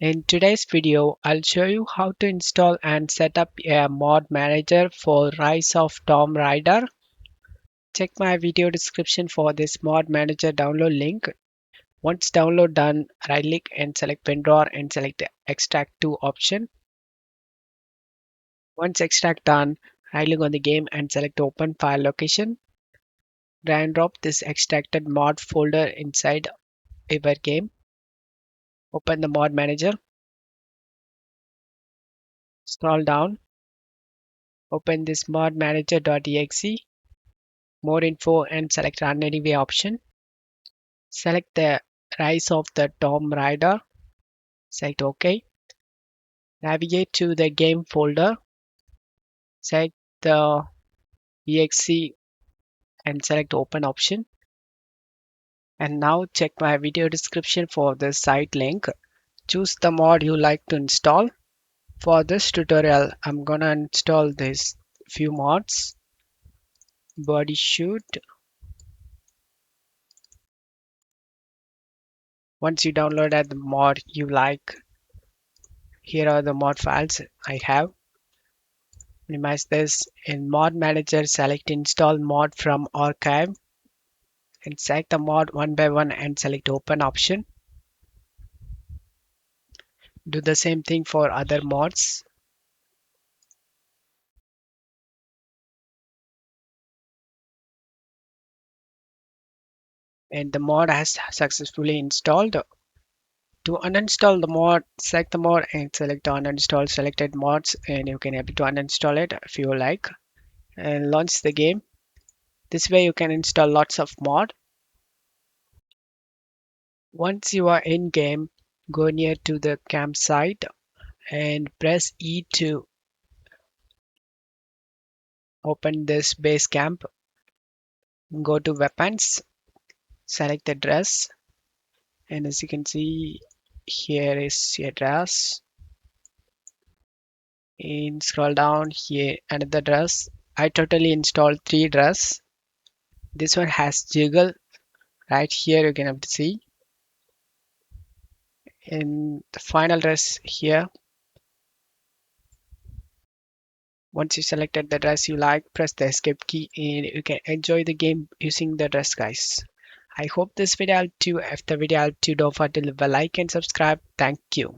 In today's video, I'll show you how to install and set up a mod manager for Rise of Tomb Raider. Check my video description for this mod manager download link. Once download done, right click and select WinRAR and select the extract to option. Once extract done, right click on the game and select open file location. Drag and drop this extracted mod folder inside your game. Open the mod manager. Scroll down. Open this mod manager.exe. More info and select Run Anyway option. Select the Rise of the Tomb Raider. Select OK. Navigate to the game folder. Select the exe and select Open option. And now check my video description for the site link. Choose the mod you like to install. For this tutorial, I'm gonna install this few mods. Bodysuit. Once you download the mod you like, here are the mod files I have. Minimize this. In mod manager, select install mod from archive and select the mod one by one and select open option. Do the same thing for other mods. And the mod has successfully installed. To uninstall the mod, select the mod and select uninstall selected mods, and you can able to uninstall it if you like and launch the game. This way you can install lots of mod. Once you are in game, go near to the campsite and press E to open this base camp. Go to weapons, select the dress, and as you can see, here is your dress. And scroll down here, another dress. I totally installed 3 dress. This one has jiggle right here, you can have to see. And the final dress here. Once you selected the dress you like, press the escape key and you can enjoy the game using the dress, guys. I hope this video helped you. If the video helped you, don't forget to leave a like and subscribe. Thank you.